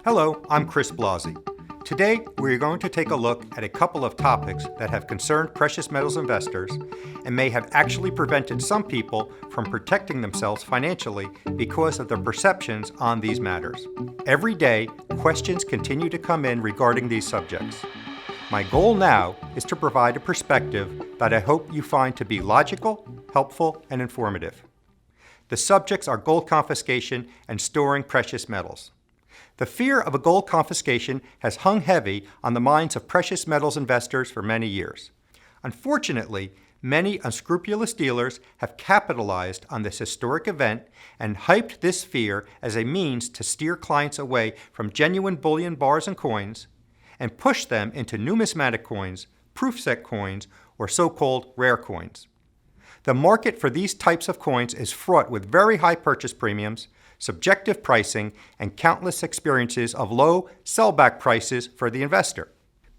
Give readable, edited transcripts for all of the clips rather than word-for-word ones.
Hello, I'm Chris Blasi. Today, we're going to take a look at a couple of topics that have concerned precious metals investors and may have actually prevented some people from protecting themselves financially because of their perceptions on these matters. Every day, questions continue to come in regarding these subjects. My goal now is to provide a perspective that I hope you find to be logical, helpful, and informative. The subjects are gold confiscation and storing precious metals. The fear of a gold confiscation has hung heavy on the minds of precious metals investors for many years. Unfortunately, many unscrupulous dealers have capitalized on this historic event and hyped this fear as a means to steer clients away from genuine bullion bars and coins and push them into numismatic coins, proof set coins, or so-called rare coins. The market for these types of coins is fraught with very high purchase premiums, subjective pricing, and countless experiences of low sellback prices for the investor.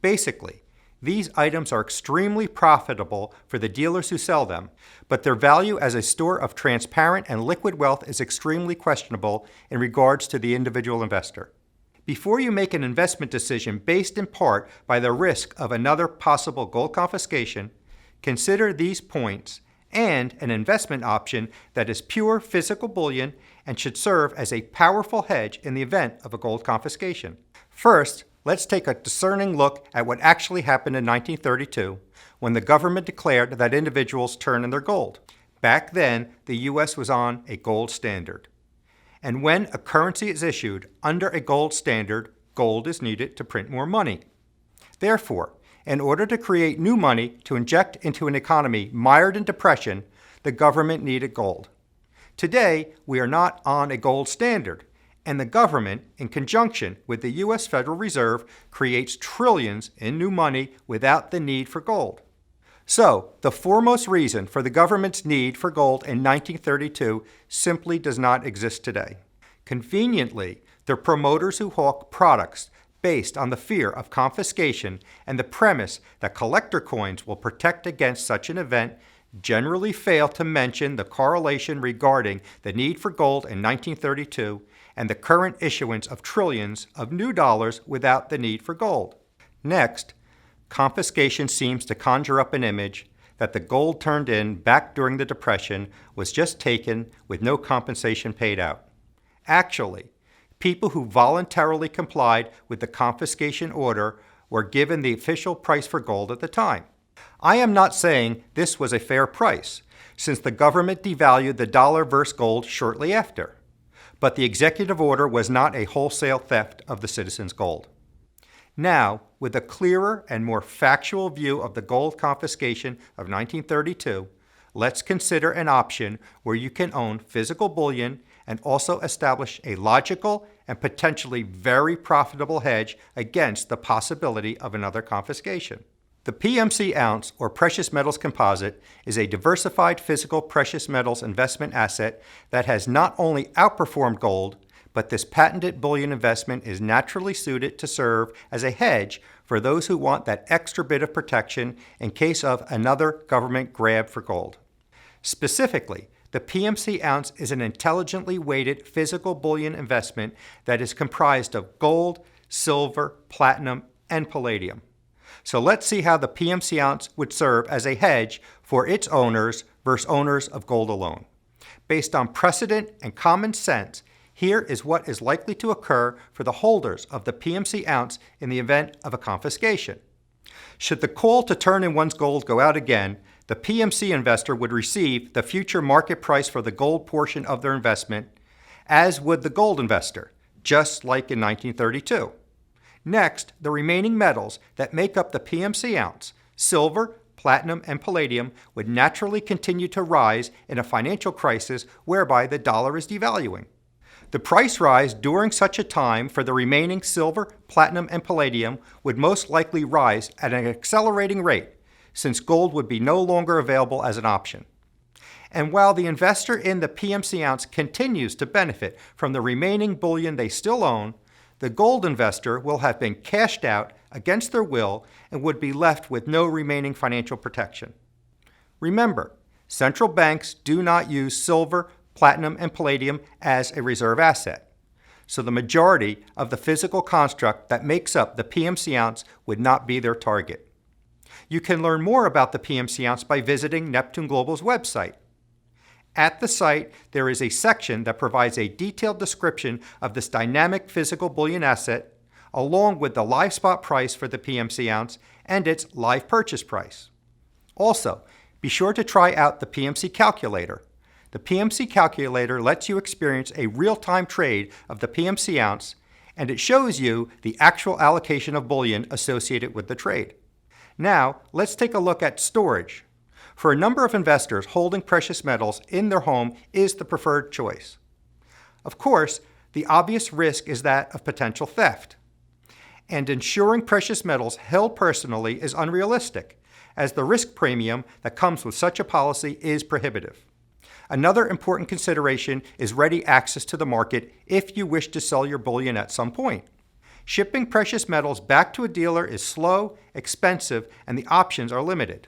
Basically, these items are extremely profitable for the dealers who sell them, but their value as a store of transparent and liquid wealth is extremely questionable in regards to the individual investor. Before you make an investment decision based in part by the risk of another possible gold confiscation, consider these points and an investment option that is pure physical bullion and should serve as a powerful hedge in the event of a gold confiscation. First, let's take a discerning look at what actually happened in 1932 when the government declared that individuals turn in their gold. Back then, the U.S. was on a gold standard. And when a currency is issued under a gold standard, gold is needed to print more money. Therefore, in order to create new money to inject into an economy mired in depression, the government needed gold. Today, we are not on a gold standard, and the government, in conjunction with the U.S. Federal Reserve, creates trillions in new money without the need for gold. So, the foremost reason for the government's need for gold in 1932 simply does not exist today. Conveniently, the promoters who hawk products based on the fear of confiscation and the premise that collector coins will protect against such an event generally fail to mention the correlation regarding the need for gold in 1932 and the current issuance of trillions of new dollars without the need for gold. Next, confiscation seems to conjure up an image that the gold turned in back during the Depression was just taken with no compensation paid out. Actually, people who voluntarily complied with the confiscation order were given the official price for gold at the time. I am not saying this was a fair price, since the government devalued the dollar versus gold shortly after. But the executive order was not a wholesale theft of the citizens' gold. Now, with a clearer and more factual view of the gold confiscation of 1932, let's consider an option where you can own physical bullion and also establish a logical and potentially very profitable hedge against the possibility of another confiscation. The PMC ounce, or precious metals composite, is a diversified physical precious metals investment asset that has not only outperformed gold, but this patented bullion investment is naturally suited to serve as a hedge for those who want that extra bit of protection in case of another government grab for gold. Specifically, the PMC ounce is an intelligently weighted physical bullion investment that is comprised of gold, silver, platinum, and palladium. So let's see how the PMC ounce would serve as a hedge for its owners versus owners of gold alone. Based on precedent and common sense, here is what is likely to occur for the holders of the PMC ounce in the event of a confiscation. Should the call to turn in one's gold go out again, the PMC investor would receive the future market price for the gold portion of their investment, as would the gold investor, just like in 1932. Next, the remaining metals that make up the PMC ounce, silver, platinum, and palladium, would naturally continue to rise in a financial crisis whereby the dollar is devaluing. The price rise during such a time for the remaining silver, platinum, and palladium would most likely rise at an accelerating rate, since gold would be no longer available as an option. And while the investor in the PMC ounce continues to benefit from the remaining bullion they still own, the gold investor will have been cashed out against their will and would be left with no remaining financial protection. Remember, Central banks do not use silver, platinum, and palladium as a reserve asset. So the majority of the physical construct that makes up the PMC ounce would not be their target. You can learn more about the PMC ounce by visiting Neptune Global's website. At the site, there is a section that provides a detailed description of this dynamic physical bullion asset, along with the live spot price for the PMC ounce and its live purchase price. Also, be sure to try out the PMC calculator. The PMC calculator lets you experience a real-time trade of the PMC ounce, and it shows you the actual allocation of bullion associated with the trade. Now, let's take a look at storage. For a number of investors, holding precious metals in their home is the preferred choice. Of course, the obvious risk is that of potential theft. And insuring precious metals held personally is unrealistic, as the risk premium that comes with such a policy is prohibitive. Another important consideration is ready access to the market if you wish to sell your bullion at some point. Shipping precious metals back to a dealer is slow, expensive, and the options are limited.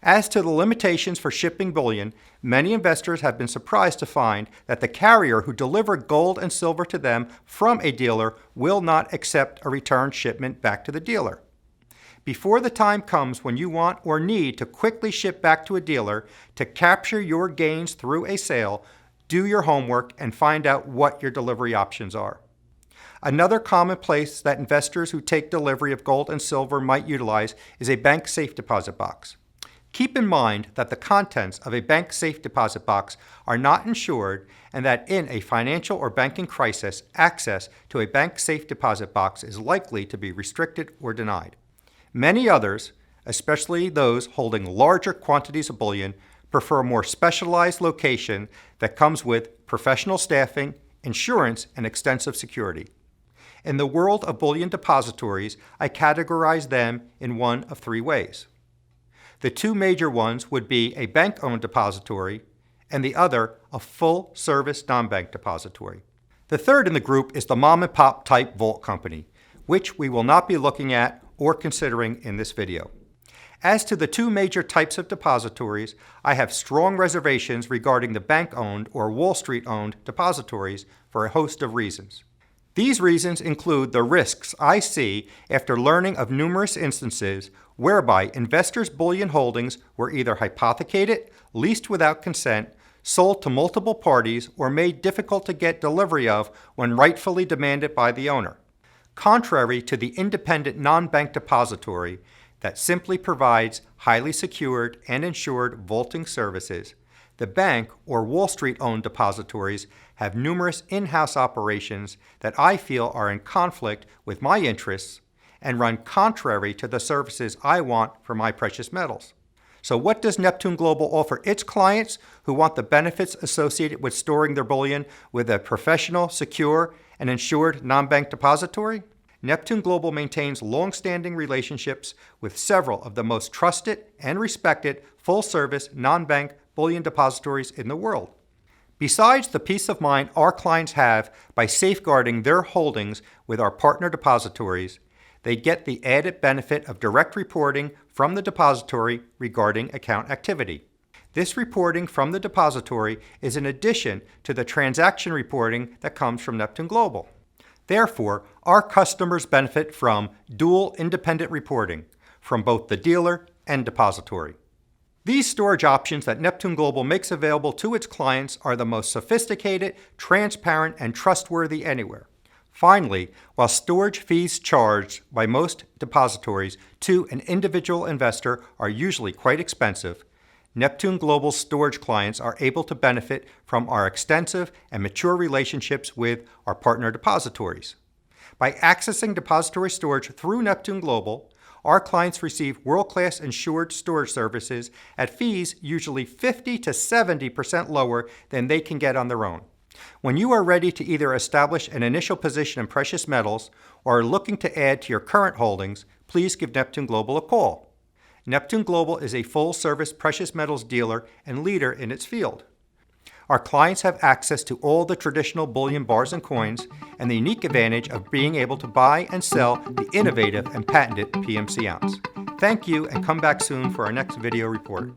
As to the limitations for shipping bullion, many investors have been surprised to find that the carrier who delivered gold and silver to them from a dealer will not accept a return shipment back to the dealer. Before the time comes when you want or need to quickly ship back to a dealer to capture your gains through a sale, do your homework and find out what your delivery options are. Another common place that investors who take delivery of gold and silver might utilize is a bank safe deposit box. Keep in mind that the contents of a bank safe deposit box are not insured and that in a financial or banking crisis, access to a bank safe deposit box is likely to be restricted or denied. Many others, especially those holding larger quantities of bullion, prefer a more specialized location that comes with professional staffing, insurance, and extensive security. In the world of bullion depositories, I categorize them in one of three ways. The two major ones would be a bank-owned depository and the other a full-service non-bank depository. The third in the group is the mom-and-pop type vault company, which we will not be looking at or considering in this video. As to the two major types of depositories, I have strong reservations regarding the bank-owned or Wall Street-owned depositories for a host of reasons. These reasons include the risks I see after learning of numerous instances whereby investors' bullion holdings were either hypothecated, leased without consent, sold to multiple parties, or made difficult to get delivery of when rightfully demanded by the owner. Contrary to the independent non-bank depository that simply provides highly secured and insured vaulting services, the bank or Wall Street-owned depositories have numerous in-house operations that I feel are in conflict with my interests and run contrary to the services I want for my precious metals. So what does Neptune Global offer its clients who want the benefits associated with storing their bullion with a professional, secure, and insured non-bank depository? Neptune Global maintains long-standing relationships with several of the most trusted and respected full-service non-bank bullion depositories in the world. Besides the peace of mind our clients have by safeguarding their holdings with our partner depositories, they get the added benefit of direct reporting from the depository regarding account activity. This reporting from the depository is in addition to the transaction reporting that comes from Neptune Global. Therefore, our customers benefit from dual independent reporting from both the dealer and depository. These storage options that Neptune Global makes available to its clients are the most sophisticated, transparent, and trustworthy anywhere. Finally, while storage fees charged by most depositories to an individual investor are usually quite expensive, Neptune Global's storage clients are able to benefit from our extensive and mature relationships with our partner depositories. By accessing depository storage through Neptune Global, our clients receive world-class insured storage services at fees usually 50 to 70% lower than they can get on their own. When you are ready to either establish an initial position in precious metals or are looking to add to your current holdings, please give Neptune Global a call. Neptune Global is a full-service precious metals dealer and leader in its field. Our clients have access to all the traditional bullion bars and coins and the unique advantage of being able to buy and sell the innovative and patented PMC ounce. Thank you and come back soon for our next video report.